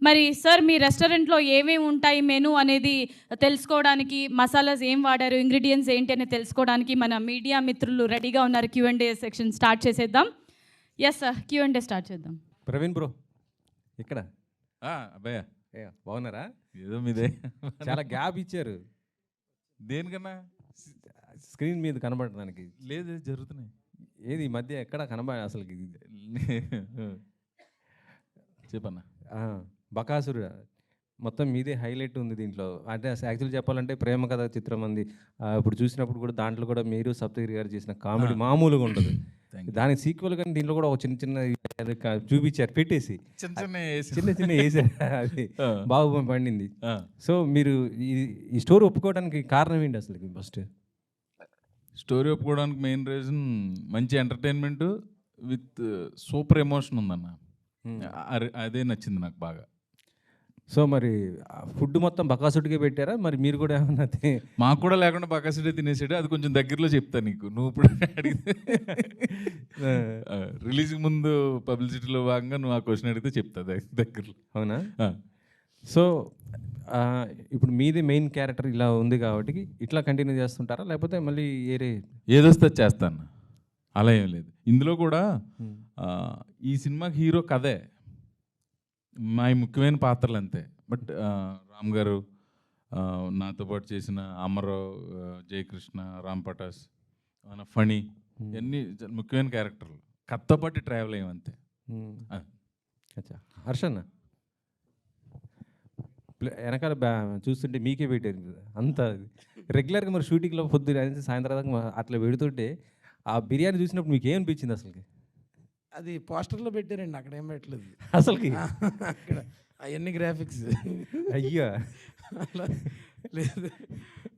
మరి సార్ మీ రెస్టారెంట్లో ఏమేమి ఉంటాయి మెనూ అనేది తెలుసుకోవడానికి, మసాలాస్ ఏం వాడారు, ఇంగ్రీడియంట్స్ ఏంటి అనేది తెలుసుకోవడానికి మన మీడియా మిత్రులు రెడీగా ఉన్నారు. Q&A సెక్షన్ స్టార్ట్ చేసేద్దాం. ఎస్ సార్, Q&A స్టార్ట్ చేద్దాం. ప్రవీణ్ బ్రో ఇక్కడ అబ్బాయ బాగున్నారా? ఏదో మీదే చాలా గ్యాప్ ఇచ్చారు దేనికన్నా స్క్రీన్ మీద కనబడడానికి. లేదు జరుగుతున్నాయి. ఏది ఈ మధ్య ఎక్కడ అసలు చెప్పన్నా. బకాసురు మొత్తం మీదే హైలైట్ ఉంది దీంట్లో. అంటే యాక్చువల్లీ చెప్పాలంటే ప్రేమ కథ చిత్రం ఉంది. ఇప్పుడు చూసినప్పుడు కూడా దాంట్లో కూడా మీరు సప్తగిరి గారు చేసిన కామెడీ మామూలుగా ఉండదు. దానికి సీక్వెల్ కానీ దీంట్లో కూడా ఒక చిన్న చిన్న చూపించారు, పెట్టేసి చిన్న చిన్న వేసారు. అది బాగా పండింది. సో మీరు ఈ స్టోరీ ఒప్పుకోవడానికి కారణం ఏంటి అసలు? ఫస్ట్ స్టోరీ ఒప్పుకోవడానికి మెయిన్ రీజన్ మంచి ఎంటర్టైన్మెంట్ విత్ సూపర్ ఎమోషన్ ఉందన్న. అదే నచ్చింది నాకు బాగా. సో మరి ఫుడ్ మొత్తం బకాసుడికే పెట్టారా? మరి మీరు కూడా ఏమన్నా? మాకు కూడా లేకుండా బకాసుడే తినేసాడు. అది కొంచెం దగ్గరలో చెప్తా నీకు. నువ్వు ఇప్పుడు అడిగితే రిలీజ్ ముందు పబ్లిసిటీలో భాగంగా నువ్వు ఆ క్వశ్చన్ అడిగితే చెప్తా దగ్గరలో. అవునా? సో ఇప్పుడు మీది మెయిన్ క్యారెక్టర్ ఇలా ఉంది కాబట్టి ఇట్లా కంటిన్యూ చేస్తుంటారా, లేకపోతే మళ్ళీ ఏదొస్తే చేస్తాను? అలా ఏం లేదు. ఇందులో కూడా ఈ సినిమాకి హీరో కథే, మా ముఖ్యమైన పాత్రలు అంతే. బట్ రామ్ గారు, నాతో పాటు చేసిన అమరావు, జయకృష్ణ, రామ్ పటాస్, ఫణి, ఇవన్నీ ముఖ్యమైన క్యారెక్టర్లు. కథతో పాటు ట్రావెల్ అయ్యామంతే. హర్షన్న వెనకాల చూస్తుంటే మీకే పెట్టారు అంత రెగ్యులర్గా. మరి షూటింగ్లో పొద్దున సాయంత్రం దాకా అట్లా పెడుతుంటే ఆ బిర్యానీ చూసినప్పుడు మీకు ఏమనిపించింది అసలుకి? అది పోస్టర్లో పెట్టారండి, అక్కడ ఏం పెట్టలేదు అసలుకి. అక్కడ అవన్నీ గ్రాఫిక్స్ అయ్యా అలా లేదు.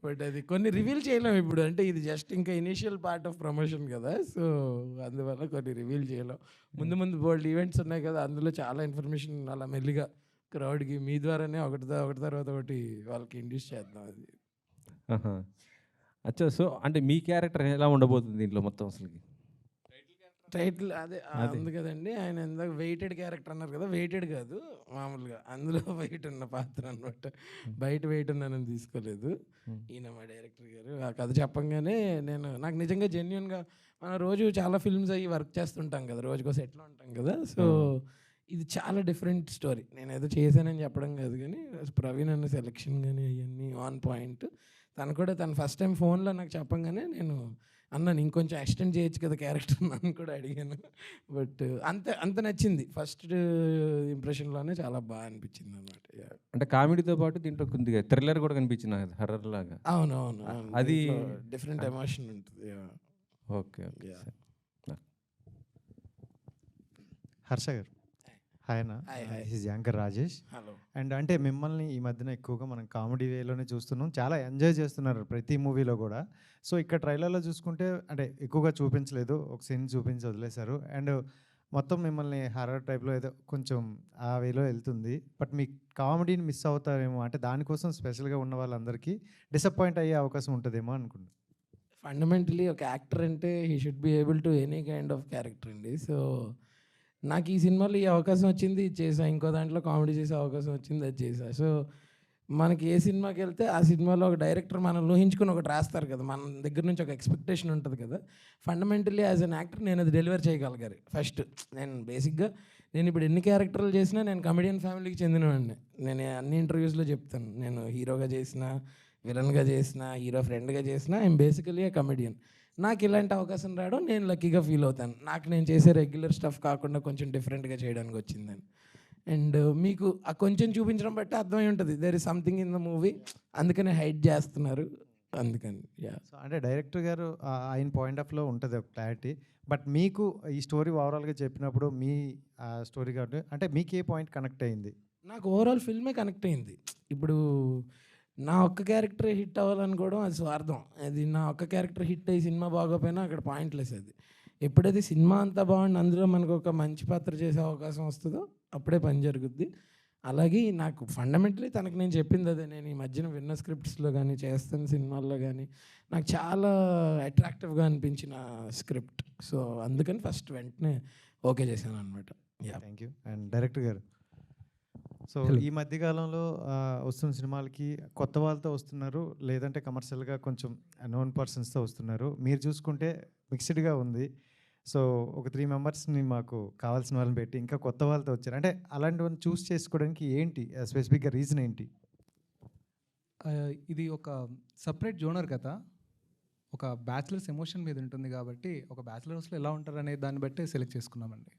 బట్ అది కొన్ని రివీల్ చేయలేం ఇప్పుడు, అంటే ఇది జస్ట్ ఇంకా ఇనీషియల్ పార్ట్ ఆఫ్ ప్రమోషన్ కదా. సో అందువల్ల కొన్ని రివీల్ చేయలేం. ముందు ముందు బోల్డ్ ఈవెంట్స్ ఉన్నాయి కదా, అందులో చాలా ఇన్ఫర్మేషన్ అలా మెల్లిగా క్రౌడ్కి మీ ద్వారానే ఒకటి తర్వాత ఒకటి వాళ్ళకి ఇండ్యూస్ చేద్దాం. అది అచ్చా. సో అంటే మీ క్యారెక్టర్ ఎలా ఉండబోతుంది దీంట్లో మొత్తం అసలుకి? టైటిల్ అదే ఉంది కదండి. ఆయన ఇందాక వెయిటెడ్ క్యారెక్టర్ అన్నారు కదా, వెయిటెడ్ కాదు మామూలుగా అందులో వెయిట్ ఉన్న పాత్ర అనమాట. బయట వెయిట్ ఉన్నానని తీసుకోలేదు ఈయన మా డైరెక్టర్ గారు. ఆ కథ చెప్పంగానే నాకు నిజంగా జెన్యున్గా మనం రోజు చాలా ఫిల్మ్స్ అయ్యి వర్క్ చేస్తుంటాం కదా, రోజుకో సెట్లో ఉంటాం కదా. సో ఇది చాలా డిఫరెంట్ స్టోరీ. నేను ఏదో చేశానని చెప్పడం కాదు, కానీ ప్రవీణ్ అన్న సెలెక్షన్ కానీ అవన్నీ ఆన్ పాయింట్. తను కూడా తను ఫస్ట్ టైం ఫోన్లో నాకు చెప్పంగానే నేను అన్నాను ఇంకొంచెం ఎక్స్టెండ్ చేయొచ్చు కదా క్యారెక్టర్ నన్ను కూడా అడిగాను. బట్ అంత నచ్చింది. ఫస్ట్ ఇంప్రెషన్లోనే చాలా బాగా అనిపించింది అనమాట. అంటే కామెడీతో పాటు దీంట్లో కొద్దిగా థ్రిల్లర్ కూడా కనిపించింది, హర్రర్ లాగా. అవునవును, అది డిఫరెంట్ ఎమోషన్ ఉంటుంది. Okay okay. హర్ష గారు హాయ్ అన్న, this anchor Rajesh. Hello. And అంటే మిమ్మల్ని ఈ మధ్యన ఎక్కువగా మనం కామెడీ వేలోనే చూస్తున్నాం, చాలా ఎంజాయ్ చేస్తున్నారు ప్రతి మూవీలో కూడా. సో ఇక్కడ ట్రైలర్లో చూసుకుంటే అంటే ఎక్కువగా చూపించలేదు, ఒక సీన్ చూపించి వదిలేశారు. అండ్ మొత్తం మిమ్మల్ని హర్రర్ టైప్లో ఏదో కొంచెం ఆ వేలో వెళ్తుంది. బట్ మీ కామెడీని మిస్ అవుతారేమో, అంటే దానికోసం స్పెషల్గా ఉన్న వాళ్ళందరికీ డిసప్పాయింట్ అయ్యే అవకాశం ఉంటుందేమో అనుకుంటున్నాను. ఫండమెంటలీ ఒక యాక్టర్ అంటే he should be able to any kind of character అండి. సో నాకు ఈ సినిమాలో ఈ అవకాశం వచ్చింది, ఇది చేసా. ఇంకో దాంట్లో కామెడీ చేసే అవకాశం వచ్చింది, అది చేసా. సో మనకి ఏ సినిమాకి వెళ్తే ఆ సినిమాలో ఒక డైరెక్టర్ మనం ఊహించుకుని ఒకటి రాస్తారు కదా, మన దగ్గర నుంచి ఒక ఎక్స్పెక్టేషన్ ఉంటుంది కదా. ఫండమెంటలీ యాజ్ అన్ యాక్టర్ నేను అది డెలివర్ చేయగలిగారు. ఫస్ట్ నేను ఇప్పుడు ఎన్ని క్యారెక్టర్లు చేసినా నేను కమెడియన్ ఫ్యామిలీకి చెందినవాడిని. నేను అన్ని ఇంటర్వ్యూస్లో చెప్తాను, నేను హీరోగా చేసిన, విలన్గా చేసిన, హీరో ఫ్రెండ్గా చేసిన, ఐఎమ్ బేసికలీ ఏ కమెడియన్. నాకు ఇలాంటి అవకాశం రావడం నేను లక్కీగా ఫీల్ అవుతాను. నాకు నేను చేసే రెగ్యులర్ స్టఫ్ కాకుండా కొంచెం డిఫరెంట్గా చేయడానికి వచ్చిందని. అండ్ మీకు ఆ కొంచెం చూపించడం బట్టి అర్థమై ఉంటుంది there is something in the movie, అందుకని హైడ్ చేస్తున్నారు, అందుకని. సో అంటే డైరెక్టర్ గారు ఆయన పాయింట్ ఆఫ్ లో ఉంటుంది ఒక క్లారిటీ. బట్ మీకు ఈ స్టోరీ ఓవరాల్గా చెప్పినప్పుడు మీ స్టోరీ కాబట్టి అంటే మీకు ఏ పాయింట్ కనెక్ట్ అయింది? నాకు ఓవరాల్ ఫిల్మే కనెక్ట్ అయింది. ఇప్పుడు నా ఒక్క క్యారెక్టర్ హిట్ అవ్వాలనుకోవడం అది స్వార్థం. అది నా ఒక్క క్యారెక్టర్ హిట్ అయ్యి సినిమా బాగోపోయినా అక్కడ పాయింట్లెస్. అది ఎప్పుడైతే సినిమా అంతా బాగుండి అందులో మనకు ఒక మంచి పాత్ర చేసే అవకాశం వస్తుందో అప్పుడే పని జరుగుద్ది. అలాగే నాకు ఫండమెంటలీ తనకు నేను చెప్పింది అదే. నేను ఈ మధ్యన విన్న స్క్రిప్ట్స్లో కానీ చేస్తున్న సినిమాల్లో కానీ నాకు చాలా అట్రాక్టివ్గా అనిపించిన స్క్రిప్ట్. సో అందుకని ఫస్ట్ వెంటనే ఓకే చేశాను అనమాట. Thank you. అండ్ డైరెక్టర్ గారు సో ఈ మధ్య కాలంలో వస్తున్న సినిమాలకి కొత్త వాళ్ళతో వస్తున్నారు, లేదంటే కమర్షియల్గా కొంచెం నోన్ పర్సన్స్తో వస్తున్నారు. మీరు చూసుకుంటే మిక్స్డ్గా ఉంది. సో ఒక 3 మెంబర్స్ని మాకు కావాల్సిన వాళ్ళని పెట్టి ఇంకా కొత్త వాళ్ళతో వచ్చారు. అంటే అలాంటివన్నీ చూస్ చేసుకోవడానికి ఏంటి స్పెసిఫిక్గా రీజన్ ఏంటి? ఇది ఒక సపరేట్ జోనర్ కథ. ఒక బ్యాచిలర్స్ ఎమోషన్ మీద ఉంటుంది కాబట్టి ఒక బ్యాచిలర్స్లో ఎలా ఉంటారు అనే దాన్ని బట్టి సెలెక్ట్ చేసుకున్నామండి.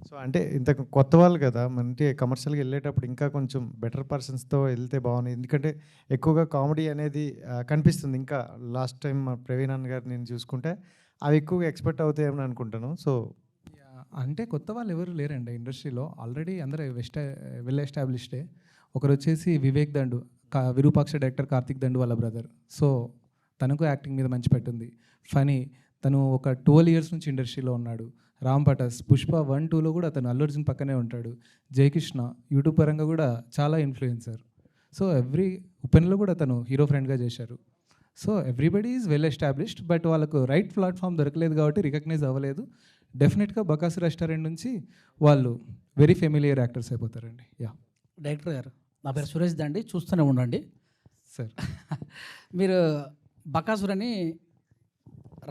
సో అంటే ఇంత కొత్త వాళ్ళు కదా, అంటే కమర్షియల్గా వెళ్ళేటప్పుడు ఇంకా కొంచెం బెటర్ పర్సన్స్తో వెళ్తే బాగుంది. ఎందుకంటే ఎక్కువగా కామెడీ అనేది కనిపిస్తుంది. ఇంకా లాస్ట్ టైం మా ప్రవీణ్ అన్న గారు నేను చూసుకుంటే అవి ఎక్కువగా ఎక్స్పెక్ట్ అవుతాయేమని అనుకుంటాను. సో అంటే కొత్త వాళ్ళు ఎవరు లేరండి ఇండస్ట్రీలో, ఆల్రెడీ అందరూ వెల్ ఎస్టాబ్లిష్డే. ఒకరు వచ్చేసి వివేక్ దండు, విరూపాక్ష డైరెక్టర్ కార్తిక్ దండు వాళ్ళ బ్రదర్. సో తనకు యాక్టింగ్ మీద మంచి పెట్టుంది. ఫనీ, తను ఒక 12 years నుంచి ఇండస్ట్రీలో ఉన్నాడు. రామ్ పటాస్ పుష్ప 1, 2లో కూడా తను అల్లు అర్జున్ పక్కనే ఉంటాడు. జయకృష్ణ యూట్యూబ్ పరంగా కూడా చాలా ఇన్ఫ్లుయెన్సర్. సో ఉపెన్లో కూడా తను హీరో ఫ్రెండ్గా చేశారు. So everybody is well established, but వాళ్ళకు రైట్ ప్లాట్ఫామ్ దొరకలేదు కాబట్టి రికగ్నైజ్ అవ్వలేదు. డెఫినెట్గా బకాసు రెస్టారెంట్ నుంచి వాళ్ళు వెరీ ఫెమిలియర్ యాక్టర్స్ అయిపోతారండి. యా డైరెక్టర్ గారు, నా పేరు సురేష్ దండి, చూస్తూనే ఉండండి. సార్. మీరు బకాసురని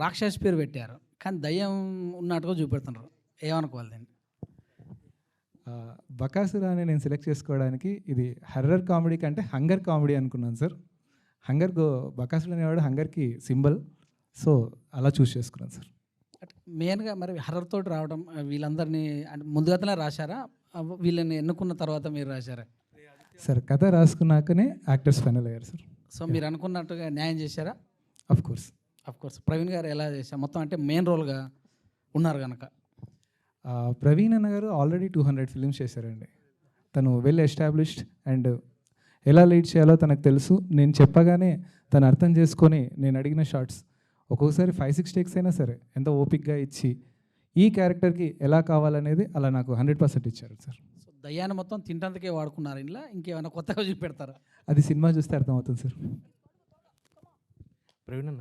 రాక్షస్ పేరు పెట్టారు, కానీ దయ్యం ఉన్నట్టుగా చూపెడుతున్నారు, ఏమనుకోవాలండి? బకాసుర అని నేను సెలెక్ట్ చేసుకోవడానికి ఇది హర్రర్ కామెడీ కంటే హంగర్ కామెడీ అనుకున్నాను సార్. బకాసుర అనేవాడు హంగర్కి సింబల్. సో అలా చూస్ చేసుకున్నాను సార్. అంటే మెయిన్గా మరి హర్రర్ తోటి రావడం, వీళ్ళందరినీ అంటే ముందుగానే రాశారా, వీళ్ళని ఎన్నుకున్న తర్వాత మీరు రాశారా? సార్ కథ రాసుకున్నాకనే యాక్టర్స్ ఫైనల్ అయ్యారు సార్. సో మీరు అనుకున్నట్టుగా న్యాయం చేశారా? Of course. ప్రవీణ్ గారు ఎలా చేశారు మొత్తం, అంటే మెయిన్ రోల్గా ఉన్నారు కనుక? ప్రవీణ్ అన్న గారు ఆల్రెడీ 200 ఫిలిమ్స్ చేశారండి. తను వెల్ ఎస్టాబ్లిష్డ్ అండ్ ఎలా లీడ్ చేయాలో తనకు తెలుసు. నేను చెప్పగానే తను అర్థం చేసుకొని నేను అడిగిన షార్ట్స్ ఒక్కొక్కసారి 5-6 టేక్స్ అయినా సరే ఎంత ఓపిక్గా ఇచ్చి ఈ క్యారెక్టర్కి ఎలా కావాలనేది అలా నాకు 100% ఇచ్చారు సార్. సో దయ్యాన్ని మొత్తం తింటందుకే వాడుకున్నారు, ఇలా ఇంకేమైనా కొత్తగా చూపెడతారా? అది సినిమా చూస్తే అర్థమవుతుంది సార్. ప్రవీణ్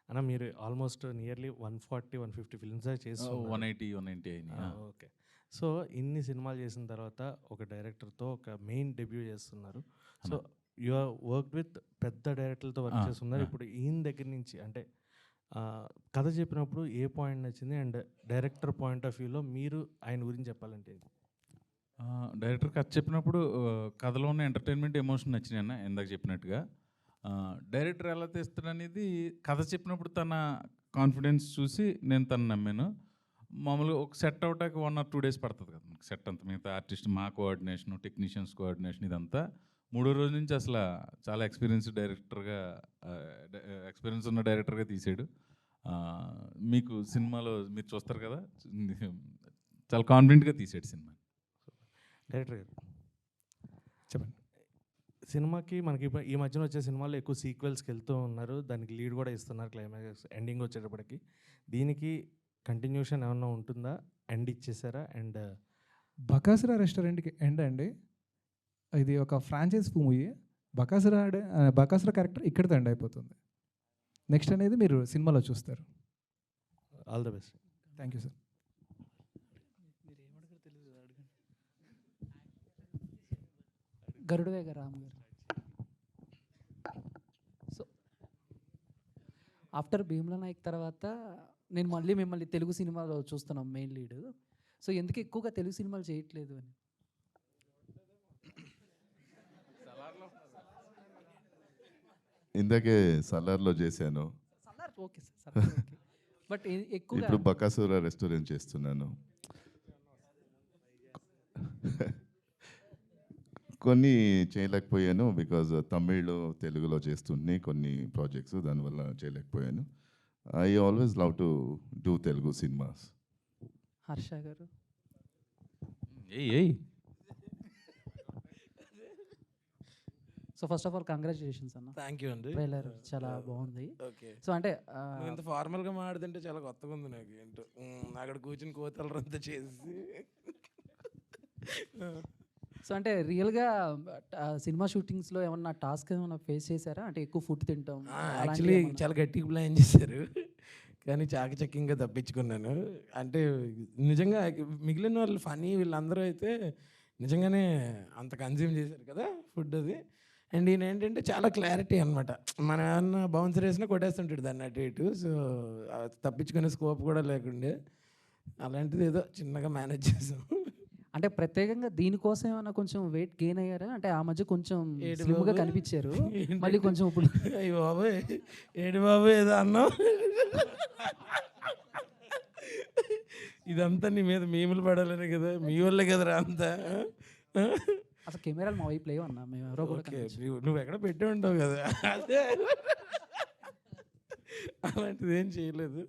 అన్న మీరు ఆల్మోస్ట్ నియర్లీ 140-150 ఫిల్మ్స్ చేస్తారు. 180 అయినాయి. ఓకే. సో ఇన్ని సినిమాలు చేసిన తర్వాత ఒక డైరెక్టర్తో ఒక మెయిన్ డెబ్యూ చేస్తున్నారు. So you are work with పెద్ద డైరెక్టర్లతో వర్క్ చేస్తున్నారు. ఇప్పుడు ఈయన దగ్గర నుంచి అంటే కథ చెప్పినప్పుడు ఏ పాయింట్ నచ్చింది, అండ్ డైరెక్టర్ పాయింట్ ఆఫ్ వ్యూలో మీరు ఆయన గురించి చెప్పాలంటే? డైరెక్టర్ కథ చెప్పినప్పుడు కథలో ఉన్న ఎంటర్టైన్మెంట్, ఎమోషన్ నచ్చినాయి అన్న ఇందాక చెప్పినట్టుగా. డైరెక్టర్ ఎలా తీస్తాడనేది కథ చెప్పినప్పుడు తన కాన్ఫిడెన్స్ చూసి నేను తను నమ్మాను. మామూలుగా ఒక సెట్ అవటానికి 1 or 2 days పడుతుంది కదా మనకి సెట్ అంతా. మిగతా ఆర్టిస్ట్ మా కోఆర్డినేషన్, టెక్నీషియన్స్ కోఆర్డినేషన్ ఇదంతా 3వ రోజు నుంచి అసలు చాలా ఎక్స్పీరియన్స్ ఉన్న డైరెక్టర్గా తీసాడు. మీకు సినిమాలో మీరు చూస్తారు కదా, చాలా కాన్ఫిడెంట్గా తీసాడు సినిమా. డైరెక్టర్ గారు చెప్పండి. సినిమాకి మనకి ఈ మధ్యన వచ్చే సినిమాల్లో ఎక్కువ సీక్వెల్స్కి వెళ్తూ ఉన్నారు, దానికి లీడ్ కూడా ఇస్తున్నారు. క్లైమాక్స్ ఎండింగ్ వచ్చేటప్పటికి దీనికి కంటిన్యూషన్ ఏమన్నా ఉంటుందా? ఎండ్ ఇచ్చేసారా? అండ్ బకాసుర రెస్టారెంట్కి ఎండ్ అండి. ఇది ఒక ఫ్రాంచైజ్ మూవీ. బకాసుర క్యారెక్టర్ ఇక్కడితో ఎండ్ అయిపోతుంది. నెక్స్ట్ అనేది మీరు సినిమాలో చూస్తారు. All the best. Thank you sir. Garudavega Ram గారు. సో ఆఫ్టర్ భీమ్లా నాయక్ తర్వాత నేను మళ్ళీ మిమ్మల్ని తెలుగు సినిమాలో చూస్తున్నాం మెయిన్ లీడ్. సో ఎందుకు ఎక్కువగా తెలుగు సినిమాలు చేయట్లేదు అని? ఇందాకే సలార్లో చేశాను. ఓకే సార్, బట్ ఎక్కువగా ఇప్పుడు బకాసుర రెస్టారెంట్ చేస్తున్నాను. కొన్ని చేయలేకపోయాను బికాజ్ తమిళ్లో తెలుగులో చేస్తుంది కొన్ని ప్రాజెక్ట్స్, దానివల్ల చేయలేకపోయాను. I always love to do Telugu cinemas. Harsha గారు. So first of all congratulations అన్న. థ్యాంక్ యూ అండి. ట్రైలర్ చాలా బాగుంది. ఓకే. సో అంటే ఇంత ఫార్మల్గా మాట్లాడుతుంటే చాలా కొత్తగా ఉంది నాకు. ఏంటో అక్కడ కూర్చుని కోతలరంతా చేసి. సో అంటే రియల్గా సినిమా షూటింగ్స్లో ఏమన్నా టాస్క్ ఏమన్నా ఫేస్ చేశారా? అంటే ఎక్కువ ఫుడ్ తింటాం యాక్చువల్లీ చాలా గట్టిగా ప్లాన్ చేశారు, కానీ చాకచక్యంగా తప్పించుకున్నాను. అంటే నిజంగా మిగిలిన వాళ్ళు ఫనీ వీళ్ళందరూ అయితే నిజంగానే అంత కన్జ్యూమ్ చేశారు కదా ఫుడ్ అది. అండ్ ఈయన ఏంటంటే చాలా క్లారిటీ అనమాట. మన ఏమన్నా బౌన్సర్ వేసినా కొట్టేస్తుంటాడు దాన్ని అటు ఇటు. సో తప్పించుకునే స్కోప్ కూడా లేకుండే, అలాంటిది ఏదో చిన్నగా మేనేజ్ చేసాం. అంటే ప్రత్యేకంగా దీనికోసం ఏమైనా కొంచెం వెయిట్ గెయిన్ అయ్యారా? అంటే ఆ మధ్య కొంచెం ఏడు స్లిమ్గా బాబు. కనిపించారు, ఏంటి? మళ్ళీ కొంచెం ఇప్పుడు అయ్యి బాబోయ్, ఏడు బాబు ఏదో అన్నావు. ఇదంతా నీ మీద మీములు పడాలనే కదా, మీ వాళ్ళే కదరా అంతా. అసలు కెమెరాలు మా వైపు లేవు అన్న, మేము ఎవరో కూడా ఓకే, నువ్వు ఎక్కడ పెట్టి ఉంటావు కదా, అదే అలాంటిది ఏం చేయలేదు.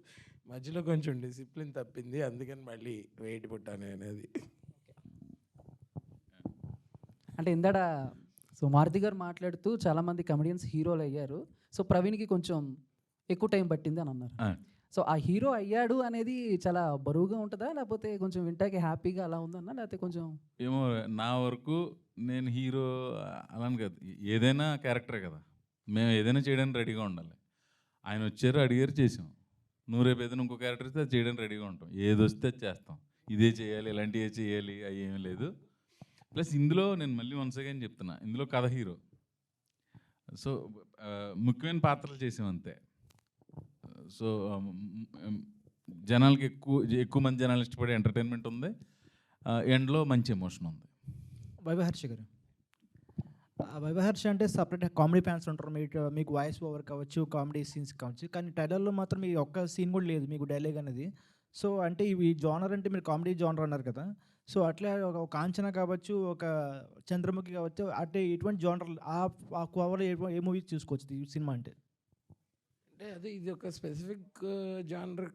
మధ్యలో కొంచెం డిసిప్లిన్ తప్పింది, అందుకని మళ్ళీ వెయిట్ పుట్టాను అనేది. అంటే ఇందాడ సో మారుతి గారు మాట్లాడుతూ చాలామంది కమెడియన్స్ హీరోలు అయ్యారు, సో ప్రవీణ్కి కొంచెం ఎక్కువ టైం పట్టింది అని అన్నారు. సో ఆ హీరో అయ్యాడు అనేది చాలా బరువుగా ఉంటుందా, లేకపోతే కొంచెం వింటాకి హ్యాపీగా అలా ఉందన్నా, లేకపోతే కొంచెం ఏమో నా వరకు నేను హీరో అలాని కాదు, ఏదైనా క్యారెక్టరే కదా, మేము ఏదైనా చేయడానికి రెడీగా ఉండాలి. ఆయన వచ్చారు, అడిగారు, చేసాం. నువ్వు రేపు ఏదైనా ఇంకో క్యారెక్టర్ ఇస్తే అది చేయడానికి రెడీగా ఉంటాం. ఏది వస్తే అది చేస్తాం. ఇదే చేయాలి, ఇలాంటివే చేయాలి, అవి ఏమీ లేదు. ప్లస్ ఇందులో నేను మళ్ళీ వన్స్ అగైన్ చెప్తున్నా, ఇందులో కథ హీరో. సో ముఖ్యమైన పాత్రలు చేసాం అంతే. సో జనాలకి ఎక్కువ మంది జనాలు ఇష్టపడే ఎంటర్టైన్మెంట్ ఉంది, ఎండ్లో మంచి ఎమోషన్ ఉంది. వైభహర్ష గారు, వైభహర్ష అంటే సపరేట్ కామెడీ ఫ్యాన్స్ ఉంటారు, మీకు వాయిస్ ఓవర్ కావచ్చు, కామెడీ సీన్స్ కావచ్చు, కానీ ట్రైలర్లో మాత్రం మీ ఒక్క సీన్ కూడా లేదు మీకు డైలాగ్ అనేది. సో అంటే ఈ జానర్ అంటే మీరు కామెడీ జానర్ అన్నారు కదా, సో అట్లా ఒక కాంచన కావచ్చు, ఒక చంద్రముఖి కావచ్చు, అంటే ఇటువంటి జానర్ ఆ కోవలో ఏ మూవీ చూసుకోవచ్చు ఈ సినిమా అంటే? అంటే అది ఇది ఒక స్పెసిఫిక్ జానర్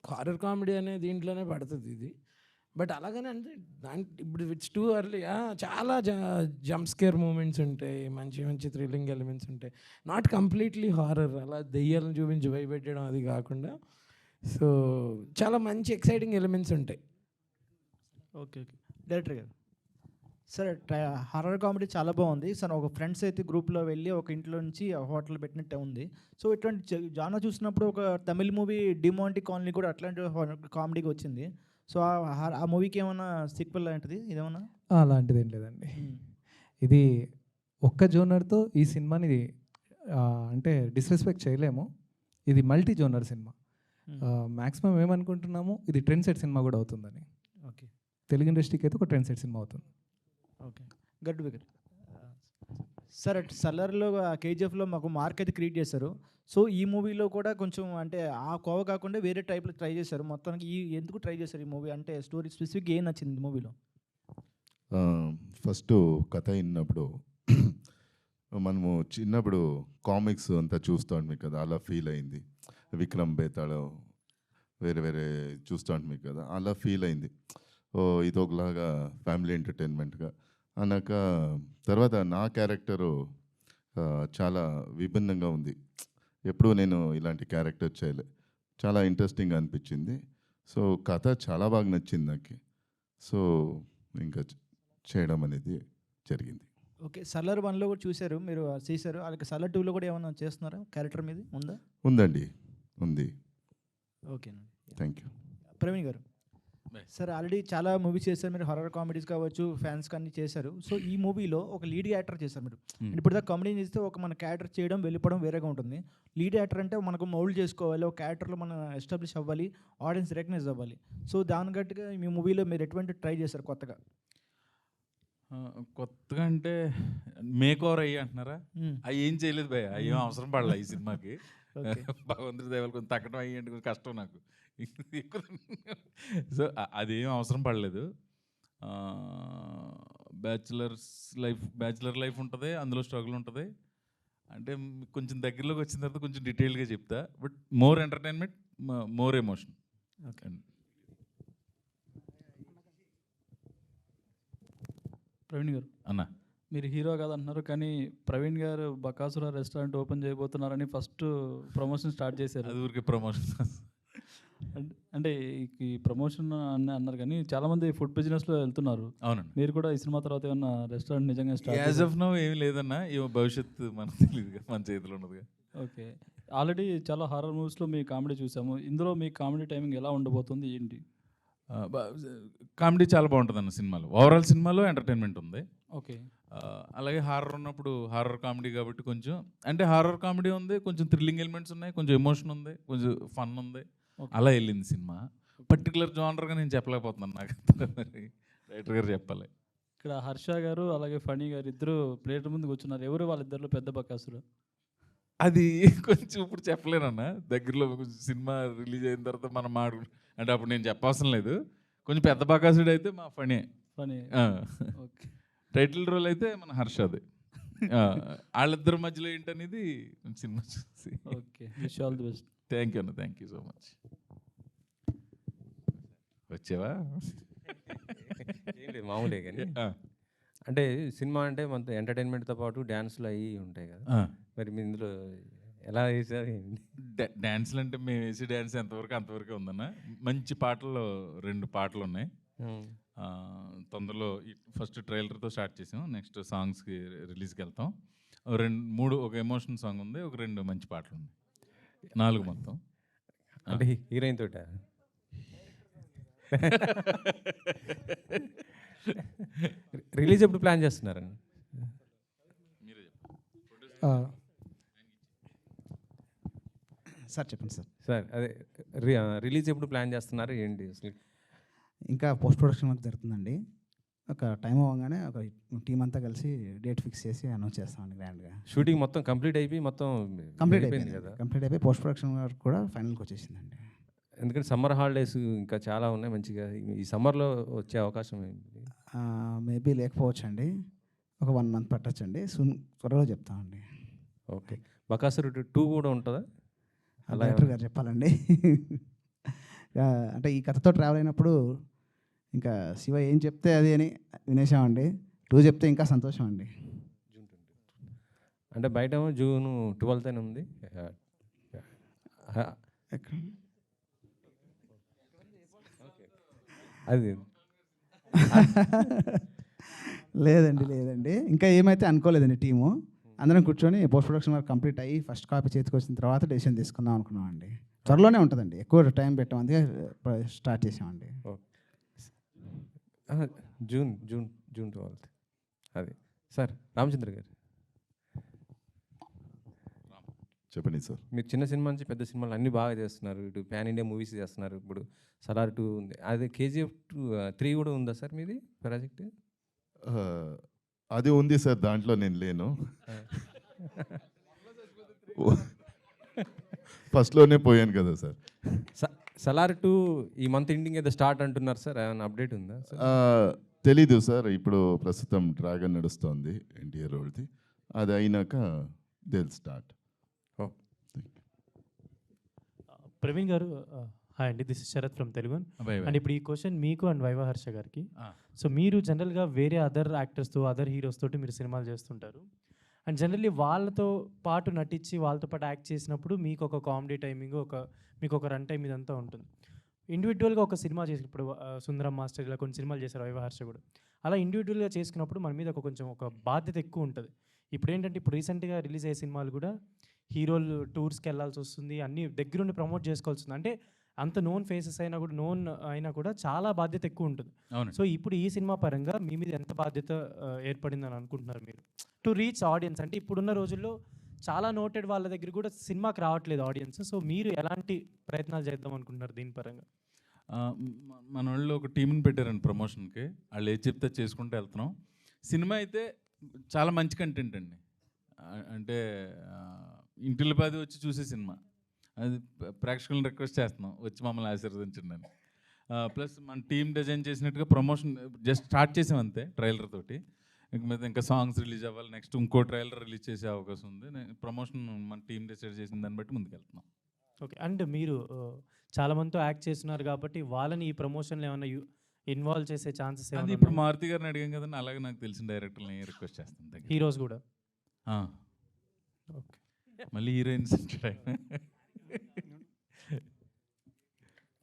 హారర్ కామెడీ అనే దీంట్లోనే పడుతుంది ఇది. బట్ అలాగనే అంటే ఇప్పుడు ఇట్స్ టూ అర్లీ. చాలా జంప్ స్కేర్ మూమెంట్స్ ఉంటాయి, మంచి మంచి థ్రిల్లింగ్ ఎలిమెంట్స్ ఉంటాయి, నాట్ కంప్లీట్లీ హారర్, అలా దెయ్యాలను చూపించి భయపెట్టడం అది కాకుండా. సో చాలా మంచి ఎక్సైటింగ్ ఎలిమెంట్స్ ఉంటాయి. ఓకే ఓకే డైరెక్టర్ గారు, సరే హారర్ కామెడీ చాలా బాగుంది సార్. ఒక ఫ్రెండ్స్ అయితే గ్రూప్లో వెళ్ళి ఒక ఇంట్లో నుంచి హోటల్ పెట్టినట్టే ఉంది. సో ఇట్లాంటి జానా చూసినప్పుడు ఒక తమిళ మూవీ డిమాంటి కాలనీ కూడా అట్లాంటి కామెడీకి వచ్చింది. సో ఆ మూవీకి ఏమైనా సీక్వెల్ లాంటిది ఇదేమన్నా? అలాంటిది ఏం లేదండి. ఇది ఒక్క జోనర్తో ఈ సినిమాని అంటే డిస్రెస్పెక్ట్ చేయలేము. ఇది మల్టీ జోనర్ సినిమా. మ్యాక్సిమం ఏమనుకుంటున్నాము, ఇది ట్రెండ్ సెట్ సినిమా కూడా అవుతుందని. ఓకే, తెలుగు ఇండస్ట్రీకి అయితే ఒక ట్రెండ్ సెట్ సినిమా అవుతుంది. ఓకే గడ్డు బిగర్ సార్, సల్లర్లో కేజీఎఫ్లో మాకు మార్క్ అయితే క్రియేట్ చేశారు. సో ఈ మూవీలో కూడా కొంచెం అంటే ఆ కోవ కాకుండా వేరే టైప్లో ట్రై చేశారు. మొత్తానికి ఎందుకు ట్రై చేశారు ఈ మూవీ, అంటే స్టోరీ స్పెసిఫిక్గా ఏం నచ్చింది మూవీలో? ఫస్ట్ కథ విన్నప్పుడు మనము చిన్నప్పుడు కామిక్స్ అంతా చూస్తూ ఉంటాం కదా, అలా ఫీల్ అయింది. విక్రమ్ బేతాళ వేరే వేరే చూస్తూ ఉంటాం కదా, అలా ఫీల్ అయింది. ఓ ఇది ఒకలాగా ఫ్యామిలీ ఎంటర్టైన్మెంట్గా అన్నాక తర్వాత నా క్యారెక్టరు చాలా విభిన్నంగా ఉంది. ఎప్పుడూ నేను ఇలాంటి క్యారెక్టర్ చేయలే, చాలా ఇంట్రెస్టింగ్గా అనిపించింది. సో కథ చాలా బాగా నచ్చింది నాకు. సో ఇంకా చేయడం అనేది జరిగింది. ఓకే, సల్లర్ 1లో కూడా చూశారు మీరు, చేశారు. అలాగే సల్లర్ 2లో కూడా ఏమైనా చేస్తున్నారా క్యారెక్టర్ మీద ఉందా? ఉందండి, ఉంది. ఓకేనండి, థ్యాంక్ యూ. ప్రవీణ్ గారు, సార్ ఆల్రెడీ చాలా మూవీస్ చేశారు మీరు, హారర్ కామెడీస్ కావచ్చు, ఫ్యాన్స్ కానీ చేశారు. సో ఈ మూవీలో ఒక లీడ్ యాక్టర్ చేశారు మీరు. ఇప్పుడు దాకా కామెడీ చేస్తే ఒక మన క్యారెక్టర్ చేయడం వెళ్ళిపోవడం వేరేగా ఉంటుంది. లీడ్ యాక్టర్ అంటే మనకు మౌల్డ్ చేసుకోవాలి, ఒక క్యారెక్టర్లో మనం ఎస్టాబ్లిష్ అవ్వాలి, ఆడియన్స్ రికగ్నైజ్ అవ్వాలి. సో దాని గట్టుగా మీ మూవీలో మీరు ఎటువంటి ట్రై చేశారు కొత్తగా? కొత్తగా అంటే మేక్ ఓవర్ అయ్యి అంటున్నారా? అవి ఏం చేయలేదు భయ్య, అవి ఏం అవసరం పడలే ఈ సినిమాకి. భగవంతుడి దయవల్ల కొంచెం తగ్గడం అయ్యండి, కొంచెం కష్టం నాకు. సో అదేం అవసరం పడలేదు. బ్యాచులర్ లైఫ్ ఉంటుంది, అందులో స్ట్రగుల్ ఉంటుంది. అంటే కొంచెం దగ్గరలోకి వచ్చిన తర్వాత కొంచెం డీటెయిల్గా చెప్తా, but more entertainment, more emotion. Okay Praveen గారు అన్న, మీరు హీరో కాదంటున్నారు, కానీ ప్రవీణ్ గారు బకాసుర రెస్టారెంట్ ఓపెన్ చేయబోతున్నారని ఫస్ట్ ప్రమోషన్ స్టార్ట్ చేశారు. అది ఊరికే ప్రమోషన్. అంటే ఈ ప్రమోషన్ అని అన్నారు, కానీ చాలామంది ఫుడ్ బిజినెస్లో వెళ్తున్నారు. అవునండి. మీరు కూడా ఈ సినిమా తర్వాత ఏమన్నా రెస్టారెంట్ నిజంగా స్టార్ట్? యాజ్ ఆఫ్ నౌ ఏమి లేదన్నా, భవిష్యత్తు మనకు తెలియదు, మన చేతిలో ఉన్నదిగా. ఓకే, ఆల్రెడీ చాలా హారర్ మూవీస్లో మీ కామెడీ చూసాము. ఇందులో మీ కామెడీ టైమింగ్ ఎలా ఉండబోతుంది ఏంటి? కామెడీ చాలా బాగుంటుంది అన్న సినిమాలో. ఓవరాల్ సినిమాలో ఎంటర్టైన్మెంట్ ఉంది. ఓకే. అలాగే హారర్ ఉన్నప్పుడు హారర్ కామెడీ కాబట్టి కొంచెం అంటే హారర్ కామెడీ ఉంది, కొంచెం థ్రిల్లింగ్ ఎలిమెంట్స్ ఉన్నాయి, కొంచెం ఎమోషన్ ఉంది, కొంచెం ఫన్ ఉంది. అలా వెళ్ళింది సినిమా. పర్టికులర్ జానర్గా నేను చెప్పలేకపోతున్నాను, నాకు మరి రైటర్ గారు చెప్పాలి. ఇక్కడ హర్ష గారు అలాగే ఫణి గారు ఇద్దరు ప్లేట్ ముందు కూర్చున్నారు. ఎవరు వాళ్ళిద్దరిలో పెద్ద బకాసురు? అది కొంచెం ఇప్పుడు చెప్పలేనన్నా. దగ్గరలో కొంచెం సినిమా రిలీజ్ అయిన తర్వాత మనం అంటే అప్పుడు నేను చెప్పవసరం లేదు. కొంచెం పెద్ద బకాసుడు అయితే మా Phani. Phani. Okay. Title role అయితే మన హర్షది. వాళ్ళిద్దరి మధ్యలో ఏంటనేది సినిమా చూసి. Okay, wish all the best. Thank you అన్న, థ్యాంక్ యూ సో మచ్. వచ్చావా? ఏంటి మామూలే కానీ అంటే సినిమా అంటే మన ఎంటర్టైన్మెంట్తో పాటు డ్యాన్స్లు అవి ఉంటాయి కదా, మరి మీ ఇందులో ఎలా వేసారు? డ్యాన్స్లు అంటే మేము వేసే డ్యాన్స్ ఎంతవరకు అంతవరకే ఉందన్న. మంచి పాటలు 2 పాటలు ఉన్నాయి. తొందరలో ఫస్ట్ ట్రైలర్తో స్టార్ట్ చేసాం, నెక్స్ట్ సాంగ్స్కి రిలీజ్కి వెళ్తాం. 2-3 ఒక ఎమోషన్ సాంగ్ ఉంది, ఒక 2 మంచి పాటలు ఉన్నాయి, 4 మొత్తం. అంటే హీరోయిన్ తోట రిలీజ్ ఎప్పుడు ప్లాన్ చేస్తున్నారండి? సార్ చెప్పండి సార్. సార్ అదే రిలీజ్ ఎప్పుడు ప్లాన్ చేస్తున్నారు ఏంటి అసలు? ఇంకా పోస్ట్ ప్రొడక్షన్ వర్క్ జరుగుతుందండి. ఒక టైం అవ్వగానే ఒక టీం అంతా కలిసి డేట్ ఫిక్స్ చేసి అనౌన్స్ చేస్తామండి గ్రాండ్గా. షూటింగ్ మొత్తం కంప్లీట్ అయిపోయి కంప్లీట్ అయిపోయింది కదా, కంప్లీట్ అయిపోయి పోస్ట్ ప్రొడక్షన్ వర్క్ కూడా ఫైనల్కి వచ్చేసిందండి. ఎందుకంటే సమ్మర్ హాలిడేస్ ఇంకా చాలా ఉన్నాయి మంచిగా, ఈ సమ్మర్లో వచ్చే అవకాశం ఏంటి? మేబీ లేకపోవచ్చు అండి, ఒక 1 మంత్ పట్టచ్చండి, త్వరలో చెప్తామండి. ఓకే. బకాసురు 2 కూడా ఉంటుందా? డైరెక్టర్ గారు చెప్పాలండి. అంటే ఈ కథతో ట్రావెల్ అయినప్పుడు ఇంకా శివ ఏం చెప్తే అది అని వినేసామండి. 2 చెప్తే ఇంకా సంతోషం అండి. అంటే బయట జూన్ 12th అని ఉంది. అది లేదండి ఇంకా ఏమైతే అనుకోలేదండి. టీము అందరం కూర్చొని పోస్ట్ ప్రొడక్షన్ వర్క్ కంప్లీట్ అయ్యి ఫస్ట్ కాపీ చేతికి వచ్చిన తర్వాత డెసిషన్ తీసుకుందాం అనుకున్నామండి. త్వరలోనే ఉంటుందండి, ఎక్కువ టైం పెట్టాం, అందుకే స్టార్ట్ చేసామండి. June 12th. అది సార్ రామచంద్ర గారు చెప్పండి సార్. మీరు చిన్న సినిమా నుంచి పెద్ద సినిమాలు అన్నీ బాగా చేస్తున్నారు, ఇటు ప్యాన్ ఇండియా మూవీస్ చేస్తున్నారు. ఇప్పుడు సలార్ 2 ఉంది, అదే KGF 3 కూడా ఉందా సార్ మీది ప్రాజెక్ట్? అది ఉంది సార్, దాంట్లో నేను లేను. ఫస్ట్లోనే పోయాను కదా సార్. సలార్ 2 ఈ మంత్ ఎండింగ్ ఏదో స్టార్ట్ అంటున్నారు సార్, ఏమైనా అప్డేట్ ఉందా? తెలీదు సార్, ఇప్పుడు ప్రస్తుతం డ్రాగన్ నడుస్తోంది ఎన్టీఆర్ రోడ్ది, అది అయినాక దిల్ స్టార్ట్. ప్రవీణ్ గారు హాయ్ అండి, this is Sharath from Telugu. And ఇప్పుడు ఈ క్వశ్చన్ మీకు అండ్ వైవా హర్ష గారికి. సో మీరు జనరల్గా వేరే అదర్ యాక్టర్స్తో అదర్ హీరోస్ తోటి మీరు సినిమాలు చేస్తుంటారు, అండ్ జనరల్లీ వాళ్ళతో పాటు నటించి వాళ్ళతో పాటు యాక్ట్ చేసినప్పుడు మీకు ఒక కామెడీ టైమింగ్, మీకు ఒక రన్ టైం ఇదంతా ఉంటుంది. ఇండివిజువల్గా ఒక సినిమా చేసినప్పుడు సుందరం మాస్టర్ ఇలా కొన్ని సినిమాలు చేశారు వైవా హర్ష కూడా, అలా ఇండివిజువల్గా చేసుకున్నప్పుడు మన మీద కొంచెం ఒక బాధ్యత ఎక్కువ ఉంటుంది. ఇప్పుడు ఏంటంటే ఇప్పుడు రీసెంట్గా రిలీజ్ అయ్యే సినిమాలు కూడా హీరోలు టూర్స్కి వెళ్ళాల్సి వస్తుంది, అన్నీ దగ్గరుండి ప్రమోట్ చేసుకోవాల్సి వస్తుంది. అంటే అంత నోన్ ఫేసెస్ అయినా కూడా చాలా బాధ్యత ఎక్కువ ఉంటుంది. సో ఇప్పుడు ఈ సినిమా పరంగా మీ మీద ఎంత బాధ్యత ఏర్పడిందని అనుకుంటున్నారు మీరు టు రీచ్ ఆడియన్స్? అంటే ఇప్పుడున్న రోజుల్లో చాలా నోటెడ్ వాళ్ళ దగ్గర కూడా సినిమాకి రావట్లేదు ఆడియన్స్. సో మీరు ఎలాంటి ప్రయత్నాలు చేద్దాం అనుకుంటున్నారు దీని పరంగా? మన వాళ్ళు ఒక టీంని పెట్టారండి ప్రమోషన్కి, వాళ్ళు ఏది చెప్తే చేసుకుంటూ వెళ్తున్నాం. సినిమా అయితే చాలా మంచి కంటెంట్ అండి, అంటే ఇంటిల్లి పది వచ్చి చూసే సినిమా, అది ప్రేక్షకులను రిక్వెస్ట్ చేస్తున్నాం వచ్చి మమ్మల్ని ఆశీర్వదించండి అని. ప్లస్ మన టీం డిజైన్ చేసినట్టుగా ప్రమోషన్ జస్ట్ స్టార్ట్ చేసాం అంతే ట్రైలర్ తోటి, ఇంకా సాంగ్స్ రిలీజ్ అవ్వాలి, నెక్స్ట్ ఇంకో ట్రైలర్ రిలీజ్ చేసే అవకాశం ఉంది. ప్రమోషన్ మన టీం డిసైడ్ చేసిన దాన్ని బట్టి ముందుకెళ్తున్నాం. ఓకే. అండ్ మీరు చాలామందితో యాక్ట్ చేస్తున్నారు కాబట్టి వాళ్ళని ఈ ప్రమోషన్లో ఏమైనా ఇన్వాల్వ్ చేసే ఛాన్సెస్? అది ఇప్పుడు మారుతి గారిని అడిగాం కదండి, అలాగే నాకు తెలిసిన డైరెక్టర్ని రిక్వెస్ట్ చేస్తాను. హీరోస్ కూడా? ఓకే. మళ్ళీ హీరోయిన్స్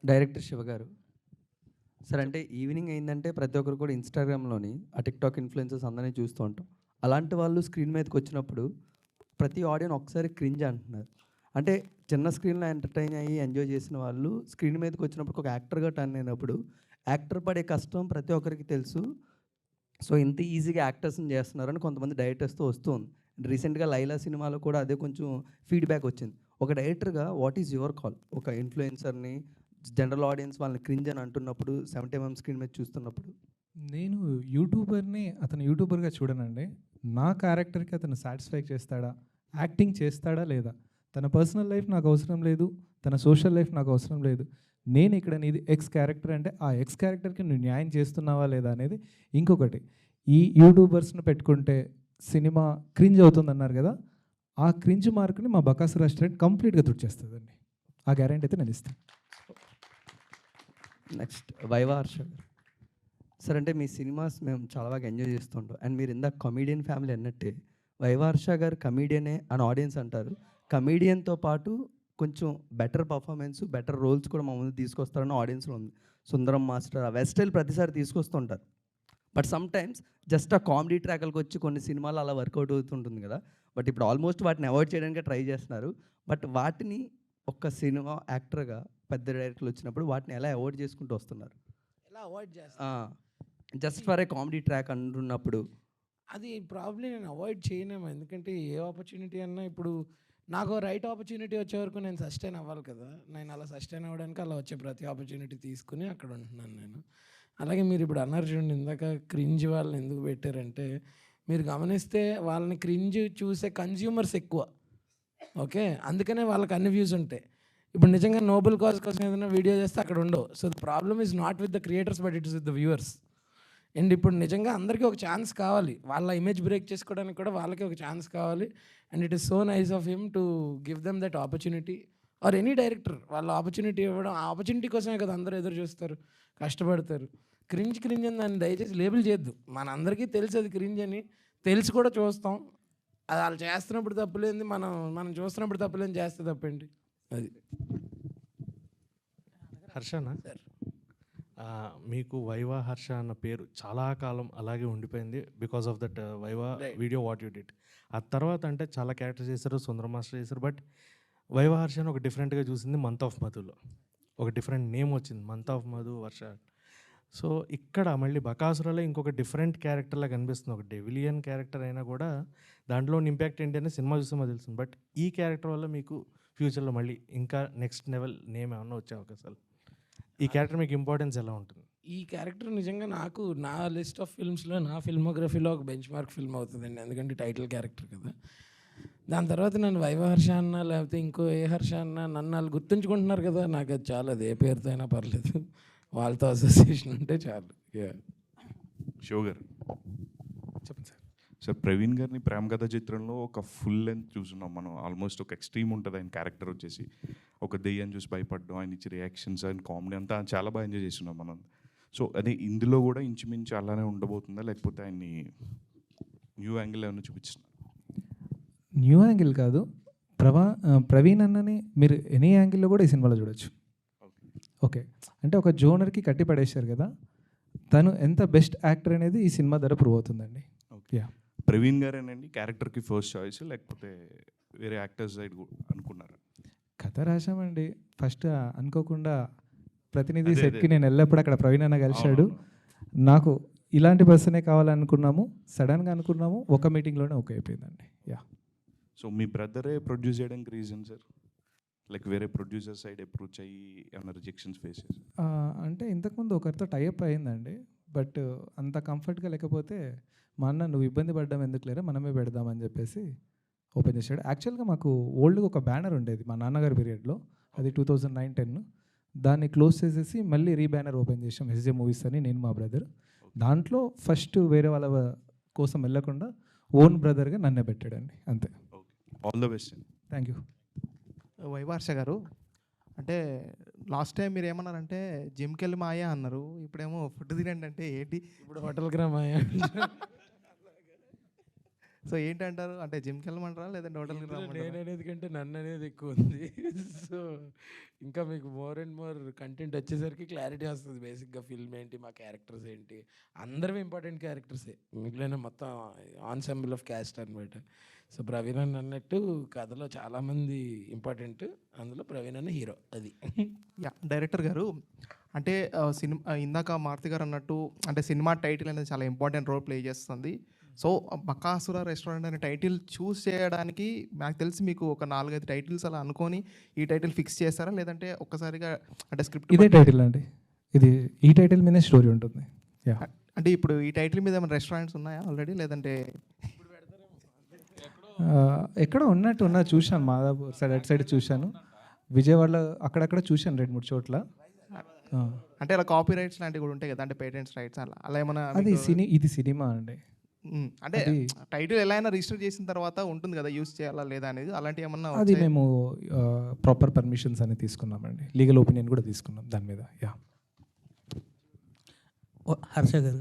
డైరెక్టర్ శివ గారు సార్, అంటే ఈవినింగ్ అయిందంటే ప్రతి ఒక్కరు కూడా ఇన్స్టాగ్రామ్లోని ఆ టిక్టాక్ ఇన్ఫ్లుయెన్సర్స్ అందరినీ చూస్తూ ఉంటాం. అలాంటి వాళ్ళు స్క్రీన్ మీదకి వచ్చినప్పుడు ప్రతి ఆడియన్స్ ఒకసారి క్రింజ్ అంటున్నారు. అంటే చిన్న స్క్రీన్లో ఎంటర్టైన్ అయ్యి ఎంజాయ్ చేసిన వాళ్ళు స్క్రీన్ మీదకి వచ్చినప్పుడు ఒక యాక్టర్గా టర్న్ అయినప్పుడు యాక్టర్ పడే కష్టం ప్రతి ఒక్కరికి తెలుసు. సో ఇంత ఈజీగా యాక్టర్స్ని చేస్తున్నారని కొంతమంది డైరెక్టర్స్తో వస్తుంది. రీసెంట్గా లైలా సినిమాలో కూడా అదే కొంచెం ఫీడ్బ్యాక్ వచ్చింది. ఒక డైరెక్టర్గా వాట్ ఈజ్ యువర్ కాల్? ఒక ఇన్ఫ్లుయెన్సర్ని జనరల్ ఆడియన్స్ వాళ్ళని క్రింజ్ అని అంటున్నప్పుడు 70mm స్క్రీన్ మీద చూస్తున్నప్పుడు నేను యూట్యూబర్ని అతను యూట్యూబర్గా చూడనండి. నా క్యారెక్టర్కి అతను సాటిస్ఫై చేస్తాడా, యాక్టింగ్ చేస్తాడా లేదా, తన పర్సనల్ లైఫ్ నాకు అవసరం లేదు, తన సోషల్ లైఫ్ నాకు అవసరం లేదు. నేను ఇక్కడ నీది ఎక్స్ క్యారెక్టర్ అంటే ఆ ఎక్స్ క్యారెక్టర్కి నువ్వు న్యాయం చేస్తున్నావా లేదా అనేది. ఇంకొకటి, ఈ యూట్యూబర్స్ని పెట్టుకుంటే సినిమా క్రింజ్ అవుతుందన్నారు కదా, ఆ క్రింజ్ మార్క్ని మా బకాసు రెస్టారెంట్ కంప్లీట్గా తుడిచేస్తుందండి. ఆ గ్యారెంటీ అయితే నేను ఇస్తాను. నెక్స్ట్ వైవా హర్ష గారు. సార్ అంటే మీ సినిమాస్ మేము చాలా బాగా ఎంజాయ్ చేస్తుంటాం. అండ్ మీరు ఇందాక కమీడియన్ ఫ్యామిలీ అన్నట్టే వైవా హర్ష గారు కమీడియనే అని ఆడియన్స్ అంటారు. కమీడియన్తో పాటు కొంచెం బెటర్ పర్ఫార్మెన్స్, బెటర్ రోల్స్ కూడా మా ముందు తీసుకొస్తారని ఆడియన్స్లో ఉంది. సుందరం మాస్టర్ ఆ వెస్టైల్ ప్రతిసారి తీసుకొస్తుంటారు. బట్ సమ్ టైమ్స్ జస్ట్ ఆ కామెడీ ట్రాక్లకు వచ్చి కొన్ని సినిమాలు అలా వర్కౌట్ అవుతుంటుంది కదా. బట్ ఇప్పుడు ఆల్మోస్ట్ వాటిని అవాయిడ్ చేయడానికి ట్రై చేస్తున్నారు. బట్ వాటిని ఒక సినిమా యాక్టర్గా పెద్ద డైరెక్టర్లు వచ్చినప్పుడు వాటిని ఎలా అవాయిడ్ చేసుకుంటూ వస్తున్నారు? ఎలా అవాయిడ్ చేస్తాను? Just for a comedy track అంటున్నప్పుడు అది ప్రాబ్లీ నేను అవాయిడ్ చేయలేము. ఎందుకంటే ఏ ఆపర్చునిటీ అన్నా ఇప్పుడు నాకు రైట్ ఆపర్చునిటీ వచ్చే వరకు నేను సస్టైన్ అవ్వాలి కదా. నేను అలా సస్టైన్ అవ్వడానికి అలా వచ్చే ప్రతి ఆపర్చునిటీ తీసుకుని అక్కడ ఉంటున్నాను నేను. అలాగే మీరు ఇప్పుడు అన్నారు చూడండి, ఇందాక క్రింజ్ వాళ్ళని ఎందుకు పెట్టారంటే, మీరు గమనిస్తే వాళ్ళని క్రింజ్ చూసే కన్జ్యూమర్స్ ఎక్కువ. ఓకే, అందుకనే వాళ్ళకి అన్ని వ్యూస్ ఉంటాయి. ఇప్పుడు నిజంగా నోబెల్ కాజ్ కోసం ఏదైనా వీడియో చేస్తే అక్కడ ఉండవు. So the problem is not with the creators but it is with the viewers. And ఇప్పుడు నిజంగా అందరికీ ఒక ఛాన్స్ కావాలి, వాళ్ళ ఇమేజ్ బ్రేక్ చేసుకోవడానికి కూడా వాళ్ళకి ఒక ఛాన్స్ కావాలి. And it is so nice of him to give them that opportunity. Or any director వాళ్ళ ఆపర్చునిటీ ఇవ్వడం, ఆ ఆపర్చునిటీ కోసమే కదా అందరూ ఎదురు చూస్తారు, కష్టపడతారు. క్రింజ్ అని దాన్ని దయచేసి లేబుల్ చేయొద్దు. మనందరికీ తెలుసు అది క్రింజ్ అని, తెలిసి కూడా చూస్తాం. అది వాళ్ళు చేస్తున్నప్పుడు తప్పులేంది, మనం చూస్తున్నప్పుడు తప్పులేని చేస్తే తప్పేంటి? అది హర్షనా సార్, మీకు వైవా హర్ష అన్న పేరు చాలా కాలం అలాగే ఉండిపోయింది because of that viva video what you did. ఆ తర్వాత అంటే చాలా క్యారెక్టర్స్ చేశారు, సుందరం మాస్టర్ చేశారు. బట్ వైవా హర్ష అని ఒక డిఫరెంట్గా చూసింది మంత్ ఆఫ్ మధులో. ఒక డిఫరెంట్ నేమ్ వచ్చింది, month of Madhu Varsha. So ఇక్కడ మళ్ళీ బకాసురలో ఇంకొక డిఫరెంట్ క్యారెక్టర్లా కనిపిస్తుంది. ఒక డెవిలియన్ క్యారెక్టర్ అయినా కూడా దాంట్లో ఇంపాక్ట్ ఏంటి అనేది సినిమా చూస్తే మాకు తెలుస్తుంది. బట్ ఈ క్యారెక్టర్ వల్ల మీకు ఫ్యూచర్లో మళ్ళీ ఇంకా నెక్స్ట్ లెవెల్ నేమ్ ఏమన్నా వచ్చే అవకాశాలు, ఈ క్యారెక్టర్ మీకు ఇంపార్టెన్స్ ఎలా ఉంటుంది? ఈ క్యారెక్టర్ నిజంగా నాకు నా లిస్ట్ ఆఫ్ ఫిల్మ్స్లో, నా ఫిల్మోగ్రఫీలో ఒక బెంచ్ మార్క్ ఫిల్మ్ అవుతుందండి. ఎందుకంటే టైటిల్ క్యారెక్టర్ కదా. దాని తర్వాత నన్ను వైవ హర్ష అన్న లేకపోతే ఇంకో ఏ హర్ష అన్న నన్ను వాళ్ళు గుర్తుంచుకుంటున్నారు కదా, నాకు అది చాలా, అది ఏ పేరుతో అయినా పర్లేదు, వాళ్ళతో అసోసియేషన్ ఉంటే చాలు. షో గారు చెప్పండి సార్. సార్ ప్రవీణ్ గారిని ప్రేమ కథ చిత్రంలో ఒక ఫుల్ లెంత్ చూస్తున్నాం మనం. ఆల్మోస్ట్ ఒక ఎక్స్ట్రీమ్ ఉంటుంది ఆయన క్యారెక్టర్ వచ్చేసి. ఒక దెయ్యాన్ని చూసి భయపడడం, ఆయన ఇచ్చే రియాక్షన్స్ అండ్ కామెడీ అంతా చాలా బాగా ఎంజాయ్ చేస్తున్నాం మనం. సో అదే ఇందులో కూడా ఇంచుమించు అలానే ఉండబోతుందా, లేకపోతే ఆయన్ని న్యూ యాంగిల్ ఏమైనా చూపిస్తున్నారు? న్యూ యాంగిల్ కాదు, ప్రవీణ్ అన్నని మీరు ఎనీ యాంగిల్లో కూడా ఈ సినిమాలో చూడొచ్చు. ఓకే, అంటే ఒక జోనర్కి కట్టి పడేశారు కదా, తను ఎంత బెస్ట్ యాక్టర్ అనేది ఈ సినిమా ద్వారా ప్రూవ్ అవుతుందండి. ఓకే, ప్రవీణ్ గారేనండి క్యారెక్టర్కి ఫస్ట్ చాయిస్, లేకపోతే వేరే యాక్టర్స్ సైడ్ అనుకున్నారా? కథ రాశామండి ఫస్ట్, అనుకోకుండా ప్రతినిధి సెట్కి నేను వెళ్ళినప్పుడు అక్కడ ప్రవీణ్ అన్న కలిశాడు. నాకు ఇలాంటి పర్సనే కావాలనుకున్నాము, సడన్గా అనుకున్నాము, ఒక మీటింగ్లోనే ఓకే అయిపోయిందండి. యా. సో మీ బ్రదరే ప్రొడ్యూస్ చేయడానికి రీజన్ సార్, లైక్ వేరే ప్రొడ్యూసర్ సైడ్ అప్రోచ్ అయ్యి ఏమైనా రిజెక్షన్స్ ఫేస్ చేసి? అంటే ఇంతకుముందు ఒకరితో టైఅప్ అయిందండి, బట్ అంత కంఫర్ట్గా లేకపోతే మా అన్న నువ్వు ఇబ్బంది పడ్డాం ఎందుకు లేరా మనమే పెడదామని చెప్పేసి ఓపెన్ చేశాడు. యాక్చువల్గా మాకు ఓల్డ్గా ఒక బ్యానర్ ఉండేది మా నాన్నగారి పీరియడ్లో, అది 2009-10, దాన్ని క్లోజ్ చేసేసి మళ్ళీ రీబ్యానర్ ఓపెన్ చేసాం ఎస్జే మూవీస్ అని, నేను మా బ్రదర్. దాంట్లో ఫస్ట్ వేరే వాళ్ళ కోసం వెళ్ళకుండా ఓన్ బ్రదర్గా నన్నే పెట్టాడండి, అంతే. All the best. Thank you. Viva Harsha గారు, అంటే లాస్ట్ టైం మీరు ఏమన్నారంటే జిమ్కి వెళ్ళి మాయా అన్నారు, ఇప్పుడేమో ఫుడ్ తినండి అంటే ఏంటి? ఇప్పుడు హోటల్కి రా మాయా. సో ఏంటంటారు, అంటే జిమ్కి వెళ్ళమంటారా లేదంటే హోటల్కి రమ్మంటారా? నేను అనేది కంటే నన్ను అనేది ఎక్కువ ఉంది. సో ఇంకా మీకు మోర్ అండ్ మోర్ కంటెంట్ వచ్చేసరికి క్లారిటీ వస్తుంది. బేసిక్గా ఫిల్మ్ ఏంటి, మా క్యారెక్టర్స్ ఏంటి, అందరూ ఇంపార్టెంట్ క్యారెక్టర్సే, మిగిలిన మొత్తం ఆన్సెంబుల్ ఆఫ్ క్యాస్ట్ అనమాట. సో ప్రవీణ్ అన్న అన్నట్టు కథలో చాలామంది ఇంపార్టెంట్, అందులో ప్రవీణ్ అన్న హీరో. అది యా, డైరెక్టర్ గారు అంటే సినిమా ఇందాక మారుతి గారు అన్నట్టు అంటే సినిమా టైటిల్ అనేది చాలా ఇంపార్టెంట్ రోల్ ప్లే చేస్తుంది. సో బకాసుర రెస్టారెంట్ అనే టైటిల్ చూస్ చేయడానికి నాకు తెలిసి మీకు ఒక 4-5 టైటిల్స్ అలా అనుకొని ఈ టైటిల్ ఫిక్స్ చేస్తారా, లేదంటే ఒక్కసారిగా అంటే స్క్రిప్ట్ ఇదే టైటిల్ అండి, ఇది ఈ టైటిల్ మీదే స్టోరీ ఉంటుంది. అంటే ఇప్పుడు ఈ టైటిల్ మీద ఏమైనా రెస్టారెంట్స్ ఉన్నాయా ఆల్రెడీ, లేదంటే ఎక్కడో ఉన్నట్టు చూశాను, మాదాపూర్ సైడ్ అటు సైడ్ చూశాను, విజయవాడలో అక్కడక్కడ చూశాను 2-3 చోట్ల. అంటే అలా కాపీ రైట్స్ లాంటివి కూడా ఉంటాయి కదా, అంటే పేటెంట్స్ రైట్స్ అలా ఏమైనా? అది ఇది సినిమా అండి, అంటే టైటిల్ ఎలా అయినా రిజిస్టర్ చేసిన తర్వాత ఉంటుంది కదా యూస్ చేయాలా లేదా అనేది, అలాంటి ఏమన్నా? అది మేము ప్రాపర్ పర్మిషన్స్ అనేది తీసుకున్నామండి, లీగల్ ఒపీనియన్ కూడా తీసుకున్నాం దాని మీద. యా హర్ష గారు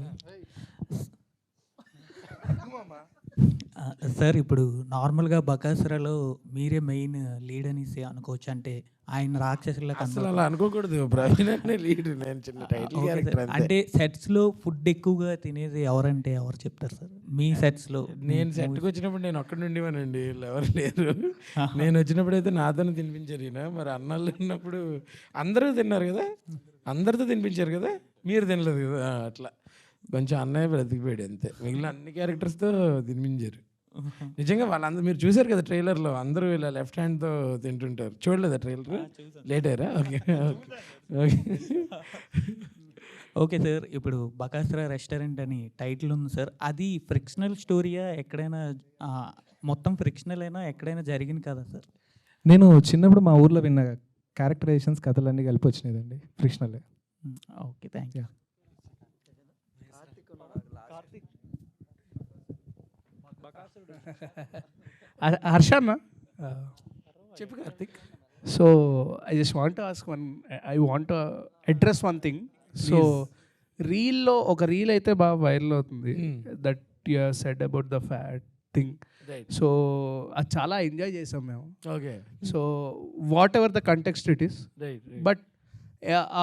సార్, ఇప్పుడు నార్మల్గా బకాసురలో మీరే మెయిన్ లీడ్ అనేసి అనుకోవచ్చు. అంటే ఆయన రాక్షసుల అసలు అలా అనుకోకూడదు, ప్రవీణ్ అనే లీడ్, నేను చిన్న టైటిల్ క్యారెక్టర్ అంతే. అంటే సెట్స్లో ఫుడ్ ఎక్కువగా తినేది ఎవరంటే ఎవరు చెప్తారు సార్ మీ సెట్స్లో? నేను సెట్కి వచ్చినప్పుడు నేను ఒక్కడి నుండివానండి, ఎవరు లేరు. నేను వచ్చినప్పుడు అయితే నాతోనే తినిపించారు ఈయన. మరి అన్నాళ్ళు ఉన్నప్పుడు అందరూ తిన్నారు కదా, అందరితో తినిపించారు కదా, మీరు తినలేదు కదా, అట్లా కొంచెం అన్నయ్య బ్రతికిపోయాడు అంతే. మిగిలిన అన్ని క్యారెక్టర్స్తో తినిపించారు. నిజంగా వాళ్ళందరూ మీరు చూసారు కదా ట్రైలర్లో, అందరూ ఇలా లెఫ్ట్ హ్యాండ్తో తింటుంటారు. చూడలేదా ట్రైలర్? లేట్ అయ్యారా? ఓకే ఓకే ఓకే సార్, ఇప్పుడు బకాసుర రెస్టారెంట్ అని టైటిల్ ఉంది సార్, అది ఫ్రిక్షనల్ స్టోరీయా, ఎక్కడైనా మొత్తం ఫ్రిక్షనల్ అయినా ఎక్కడైనా జరిగింది కదా సార్? నేను చిన్నప్పుడు మా ఊర్లో విన్న క్యారెక్టరైజేషన్స్ కథలన్నీ కలిపి వచ్చినాయండి, ఫ్రిక్షనలే. Okay, thank you. హర్ష అన్న, చెప్పు Karthik. So I just want to ask I want address one thing. So రీల్లో ఒక రీల్ అయితే బాగా వైరల్ అవుతుంది, that you said about the fat thing. So అది చాలా ఎంజాయ్ చేసాం మేము. Okay. So whatever the context it is, right. But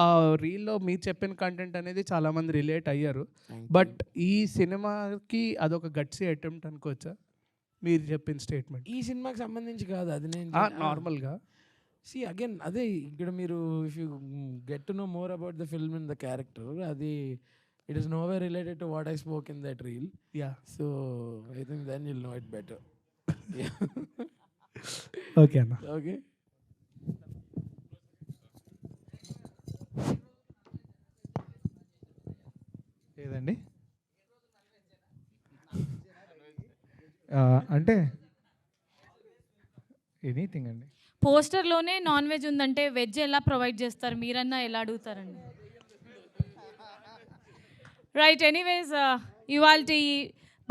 ఆ రీల్లో మీరు చెప్పిన కంటెంట్ అనేది చాలామంది రిలేట్ అయ్యారు. బట్ ఈ సినిమాకి అదొక గట్సీ అటెంప్ట్ అనుకోవచ్చా మీరు చెప్పిన స్టేట్మెంట్? ఈ సినిమాకి సంబంధించి కాదు అది, నేను నార్మల్గా సి అగైన్ అదే ఇక్కడ మీరు if you get to know more about the film and the character, అది it is no way related to what I spoke in that reel. Yeah, so I think then you'll know it better. Okay అన్న. Okay. ఏదండి అంటే anything అండి. పోస్టర్లోనే non veg ఉందంటే veg ఎలా provide చేస్తారు, మీరన్నా ఎలా అడుగుతారండి? రైట్, ఎనీవేస్ ఇవాల్టి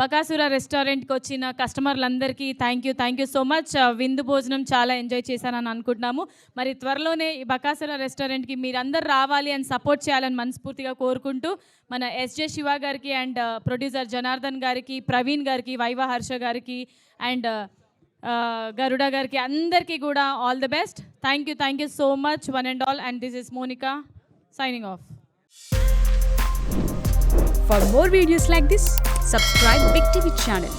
బకాసుర రెస్టారెంట్కి వచ్చిన కస్టమర్లందరికీ థ్యాంక్ యూ సో మచ్. విందు భోజనం చాలా ఎంజాయ్ చేశానని అనుకుంటున్నాము. మరి త్వరలోనే ఈ బకాసుర రెస్టారెంట్కి మీరందరూ రావాలి అని సపోర్ట్ చేయాలని మనస్ఫూర్తిగా కోరుకుంటూ మన ఎస్జే శివ గారికి అండ్ ప్రొడ్యూసర్ జనార్దన్ గారికి, ప్రవీణ్ గారికి, వైవా హర్ష గారికి అండ్ గరుడ గారికి అందరికీ కూడా all the best. Thank you so much one and all. And this is Monika signing off. For more videos like this, subscribe Big TV channel.